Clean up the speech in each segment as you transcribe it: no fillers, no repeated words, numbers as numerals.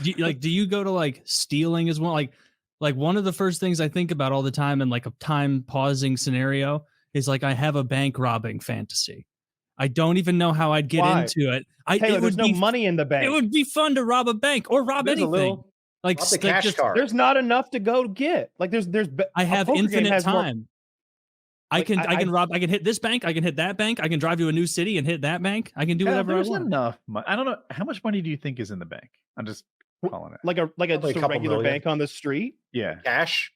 Do you go to like stealing as well? Like one of the first things I think about all the time in like a time pausing scenario is like I have a bank robbing fantasy. I don't even know how I'd get into it. Taylor, there's no money in the bank. It would be fun to rob a bank or rob anything. Like the cash card. There's not enough to go get. Like there's. I have infinite time. I can rob. I can hit this bank. I can hit that bank. I can drive to a new city and hit that bank. I can do whatever I want. Enough money. I don't know how much money do you think is in the bank. I'm just calling it like a regular bank on the street. Yeah, cash.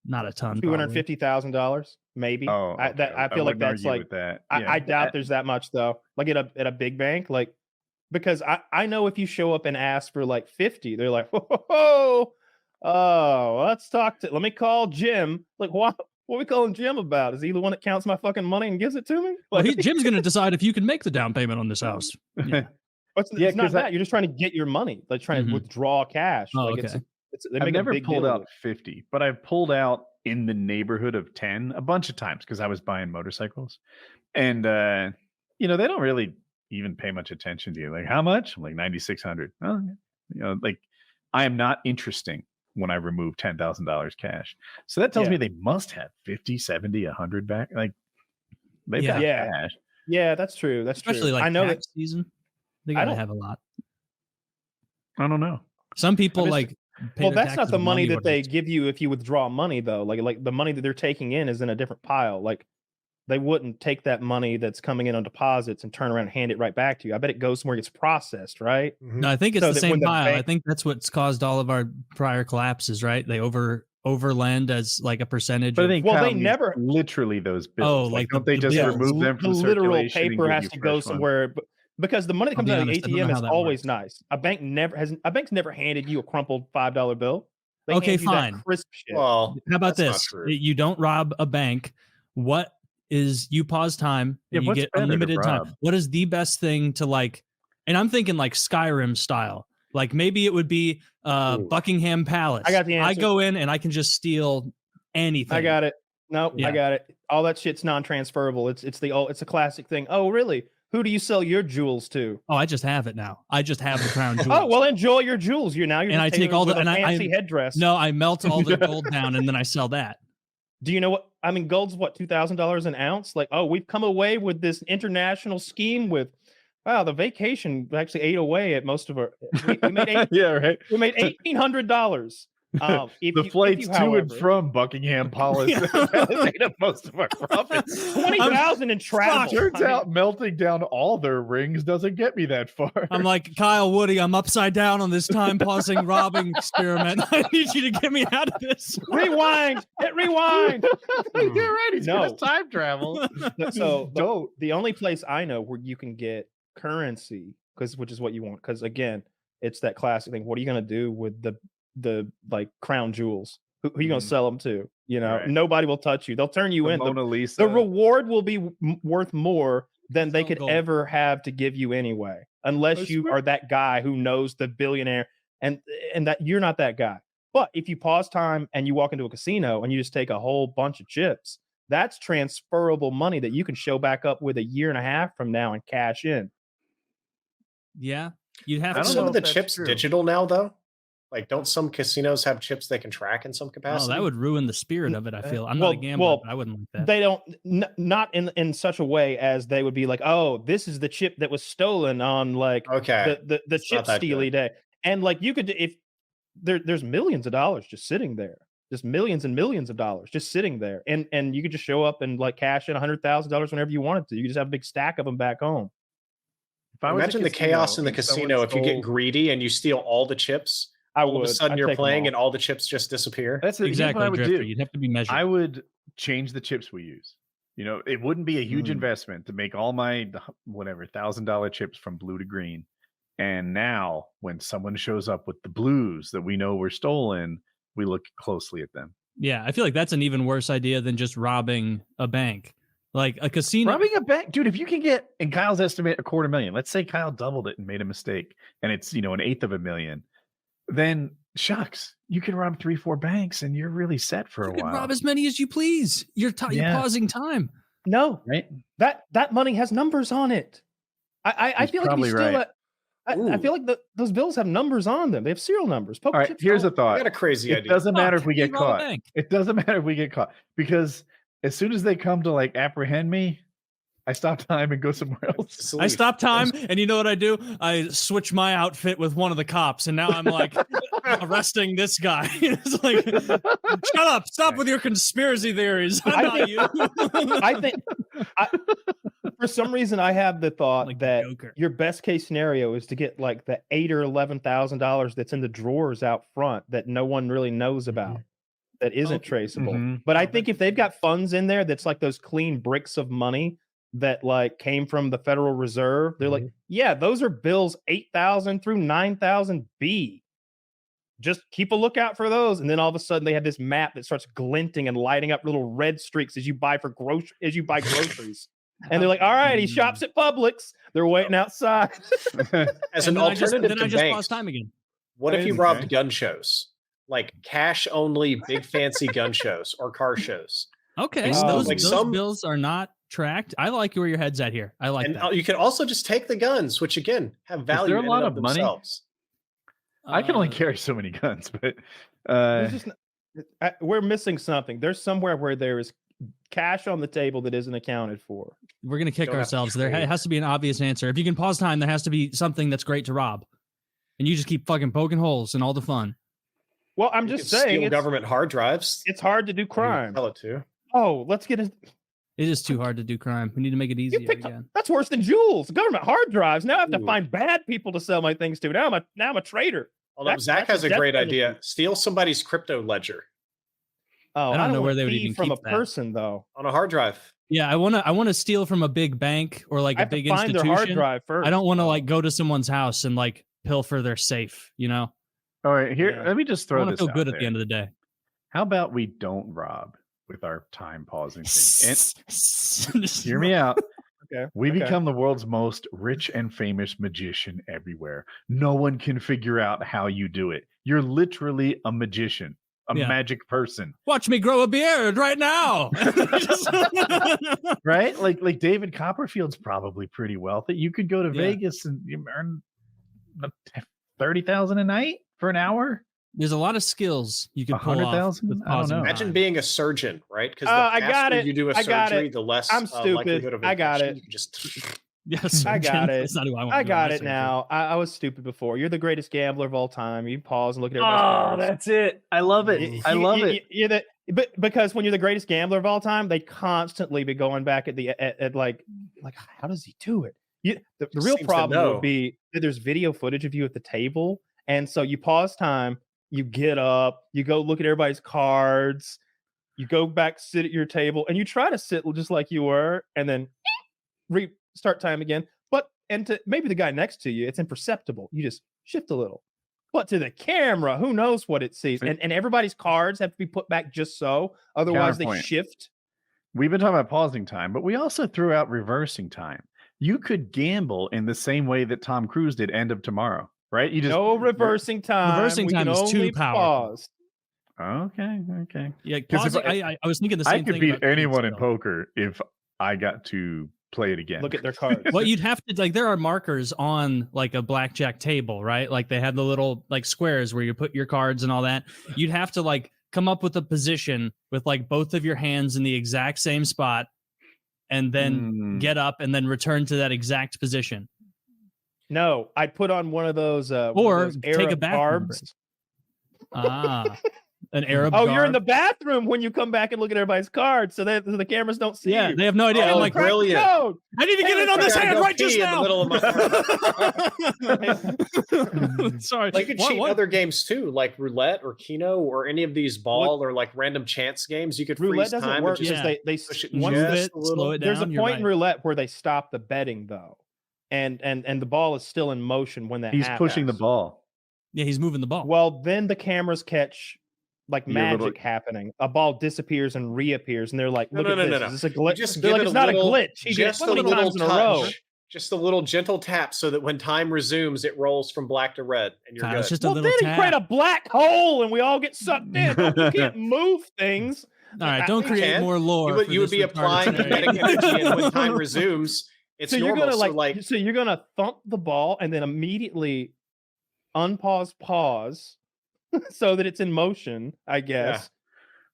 Not a ton. $250,000 maybe. Oh, okay. I feel like that's like that. Yeah. I doubt there's that much though. Like at a big bank, like because I know if you show up and ask for like 50, they're like, oh, let me call Jim. Like what are we calling Jim about? Is he the one that counts my fucking money and gives it to me? Like, well, Jim's going to decide if you can make the down payment on this house. Yeah. It's not that. You're just trying to get your money, like trying to withdraw cash. Oh, like okay. I've never pulled out 50, but I've pulled out in the neighborhood of 10 a bunch of times because I was buying motorcycles. And, they don't really even pay much attention to you. Like, how much? I'm like, 9,600. Oh, like, I am not interesting when I remove $10,000 cash. So that tells me they must have 50, 70, 100 back. Like, they've got cash. Yeah, that's true. That's especially true. Like I know tax season. They gotta have a lot. I don't know. Some people well, that's not the money that they give you if you withdraw money though. Like the money that they're taking in is in a different pile. Like they wouldn't take that money that's coming in on deposits and turn around and hand it right back to you. I bet it goes somewhere, gets processed, right? No, I think it's the same pile. I think that's what's caused all of our prior collapses, right? They overlend as like a percentage. But they never literally those bills. Oh, like don't they just remove them from the literal circulation paper has to go somewhere. Because the money that comes out of the ATM is always nice. A bank's never handed you a crumpled $5 bill. Okay, fine. Crisp shit. Well, how about this? You don't rob a bank. What is you pause time and you get unlimited time? What is the best thing to like? And I'm thinking like Skyrim style. Like maybe it would be Buckingham Palace. I got the answer. I go in and I can just steal anything. I got it. Nope, I got it. All that shit's non-transferable. It's a classic thing. Oh, really? Who do you sell your jewels to? Oh, I just have it now. I just have the crown jewels. Oh, well, enjoy your jewels. You're and I take all the fancy headdress. No, I melt all the gold down and then I sell that. Do you know what? I mean, gold's what, $2,000 an ounce? Like, oh, we've come away with this international scheme with, wow, the vacation actually ate away at most of our. We made We made $1,800. The flights to and from Buckingham Palace made up most of our profits. 20,000 in travel. Turns out melting down all their rings doesn't get me that far. I'm like, Kyle Woody, I'm upside down on this time pausing robbing experiment. I need you to get me out of this. Rewind. Hit rewind. You're right. He's got time travel. So the only place I know where you can get currency, which is what you want, because again, it's that classic thing. What are you going to do with the like crown jewels? Who are you going to sell them to? Nobody will touch you. They'll turn you in. Mona Lisa. The reward will be worth more than they could ever have to give you anyway, unless you are that guy who knows the billionaire, and that you're not that guy. But if you pause time and you walk into a casino and you just take a whole bunch of chips, that's transferable money that you can show back up with a year and a half from now and cash in. Yeah, you'd have to. Some of the chips digital now, though. Like, don't some casinos have chips they can track in some capacity? Oh, that would ruin the spirit of it. I feel I'm not a gambler, but I wouldn't like that. They don't, not in such a way as they would be like, oh, this is the chip that was stolen on like the chip stealy day, and like you could if there's millions of dollars just sitting there, just millions and millions of dollars just sitting there, and you could just show up and like cash in $100,000 whenever you wanted to. You just have a big stack of them back home. Imagine the chaos in the casino if you get greedy and you steal all the chips. All of a sudden you're playing and all the chips just disappear. That's exactly what I would do. You'd have to be measured. I would change the chips we use. It wouldn't be a huge investment to make all my whatever $1,000 chips from blue to green. And now when someone shows up with the blues that we know were stolen, we look closely at them. Yeah, I feel like that's an even worse idea than just robbing a bank. Like a casino. Robbing a bank, dude, if you can get, in Kyle's estimate, $250,000. Let's say Kyle doubled it and made a mistake and it's, $1/8 of a million. Then shucks, you can rob 3-4 banks and you're really set for a while. You can rob as many as you please. You're pausing time. No, right? That money has numbers on it. I feel like if you steal I feel like those bills have numbers on them. They have serial numbers. All right, here's a thought. I got a crazy idea. It doesn't matter if we get caught. It doesn't matter if we get caught because as soon as they come to like apprehend me, I stop time and go somewhere else. I stop time, and you know what I do? I switch my outfit with one of the cops, and now I'm like arresting this guy. It's like, shut up! Stop with your conspiracy theories. I'm not you. I think for some reason I have the thought like that your best case scenario is to get like the $8,000 or $11,000 that's in the drawers out front that no one really knows about. That isn't traceable. But I think if they've got funds in there that's like those clean bricks of money that like came from the Federal Reserve, they're like, yeah, those are bills 8,000 through 9,000 B. Just keep a lookout for those. And then all of a sudden they have this map that starts glinting and lighting up little red streaks as you buy groceries. And they're like, all right, he shops at Publix. They're waiting outside. As an alternative then I just pause time again. What if you robbed gun shows? Like cash only big fancy gun shows or car shows. Okay, so those bills are not tracked. I like where your head's at here. I like that. You can also just take the guns, which again have value. Is there a lot of money? I can only carry so many guns, but we're missing something. There's somewhere where there is cash on the table that isn't accounted for. We're gonna kick ourselves. There has to be an obvious answer. If you can pause time, there has to be something that's great to rob, and you just keep fucking poking holes in all the fun. Well, I'm just saying, steal government hard drives. It's hard to do crime. Tell it to. Oh, let's get it. It is too hard to do crime. We need to make it easier again. That's worse than jewels. Government hard drives. Now I have to find bad people to sell my things to. Now I'm a traitor. Although Zach has a great idea. Steal somebody's crypto ledger. Oh, I don't know where they would even from keep a person though. On a hard drive. Yeah, I want to steal from a big bank or like a big institution. Find their hard drive first. I don't want to like go to someone's house and like pilfer their safe, you know? All right, here, let me just throw this out there. I want to feel good at the end of the day. How about we don't rob with our time pausing thing? And hear me out. Okay. We become the world's most rich and famous magician everywhere. No one can figure out how you do it. You're literally a magician, a magic person. Watch me grow a beard right now. Right? Like David Copperfield's probably pretty wealthy. You could go to Vegas and you earn $30,000 a night for an hour. There's a lot of skills you can pull off. I don't know. Imagine being a surgeon, right? Because I got it. You do a surgery, the less I'm stupid. likelihood of infection. I got it. Yes, I got it. That's not who I want. I got it now. I was stupid before. You're the greatest gambler of all time. You pause and look at everybody's cards. That's it. I love it. I love it. But because when you're the greatest gambler of all time, they constantly be going back at like how does he do it? The real problem would be that there's video footage of you at the table, and so you pause time. You get up, you go look at everybody's cards, you go back, sit at your table, and you try to sit just like you were, and then restart time again. And to maybe the guy next to you, it's imperceptible. You just shift a little. But to the camera, who knows what it sees? And everybody's cards have to be put back just so. Otherwise, they shift. We've been talking about pausing time, but we also threw out reversing time. You could gamble in the same way that Tom Cruise did End of Tomorrow. Right? You just no reversing time. Reversing time is too powerful. Okay. Yeah, I was thinking the same thing. I could beat anyone in poker if I got to play it again. Look at their cards. Well, you'd have to like there are markers on like a blackjack table, right? Like they have the little like squares where you put your cards and all that. You'd have to like come up with a position with like both of your hands in the exact same spot, and then get up and then return to that exact position. No, I'd put on one of those or take a bath. An Arab. Oh, you're in the bathroom when you come back and look at everybody's cards, so that the cameras don't see you. They have no idea. I'm like, brilliant. I need to get in on this hand right just now. In the middle of Sorry. Like you could cheat other games too, like roulette or Keno or any of these ball or like random chance games. You could roulette freeze time. Work because they push it slow it down. There's a point in roulette where they stop the betting though. And the ball is still in motion when he's pushing the ball. Yeah, he's moving the ball. Well, then the cameras catch like magic happening. A ball disappears and reappears, and they're like, "Look at this! Is this a glitch?" Just it's not a glitch. He did it 20 times in a row. Just a little gentle tap, so that when time resumes, it rolls from black to red, and you're good. It's just a little tap. He create a black hole, and we all get sucked in. You can't move things. All right, don't create more lore. You would be applying kinetic energy, and when time resumes, It's so normal. You're gonna like so you're gonna thump the ball and then immediately unpause, pause, so that it's in motion, I guess.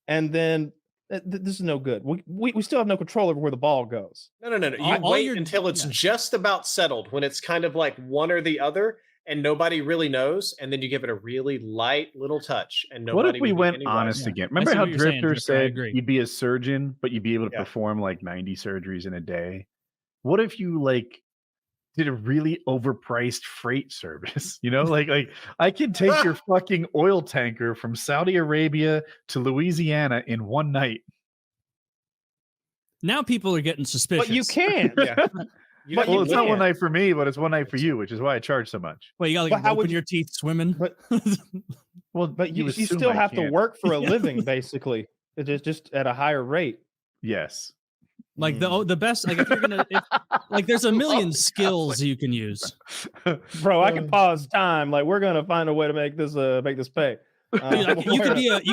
Yeah. And then this is no good. We still have no control over where the ball goes. No. You wait until it's just about settled, when it's kind of like one or the other, and nobody really knows, and then you give it a really light little touch. And nobody. What if we went honest again? Remember how Drifter said you'd be a surgeon, but you'd be able to perform like 90 surgeries in a day? What if you like did a really overpriced freight service? You know, like I can take your fucking oil tanker from Saudi Arabia to Louisiana in one night. Now people are getting suspicious. But you can. Well, it's not one night for me, but it's one night for you, which is why I charge so much. Well, you got to like, open your teeth swimming. But you still have to work for a living, basically. It's just at a higher rate. Yes. Like the best, like if you're gonna, like there's a million skills you can use. Bro, I can pause time. Like we're gonna find a way to make this pay. You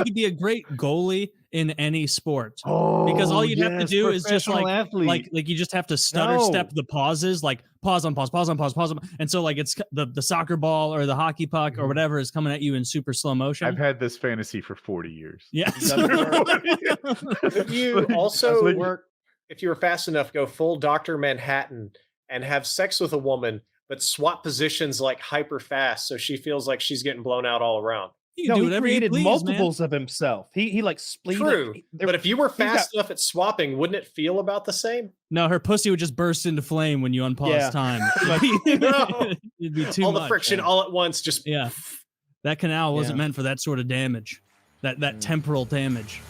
could be a great goalie in any sport because all you'd have to do is just like you just have to stutter step the pauses, like pause on, and so like it's the soccer ball or the hockey puck or whatever is coming at you in super slow motion. I've had this fantasy for 40 years. Yeah. If you also work, if you were fast enough, go full Dr. Manhattan and have sex with a woman, but swap positions like hyper fast, so she feels like she's getting blown out all around. He created multiples of himself. He like split. True, but if you were fast enough at swapping, wouldn't it feel about the same? No, her pussy would just burst into flame when you unpause time. It'd be too much. All the friction all at once. Just that canal wasn't meant for that sort of damage. That temporal damage.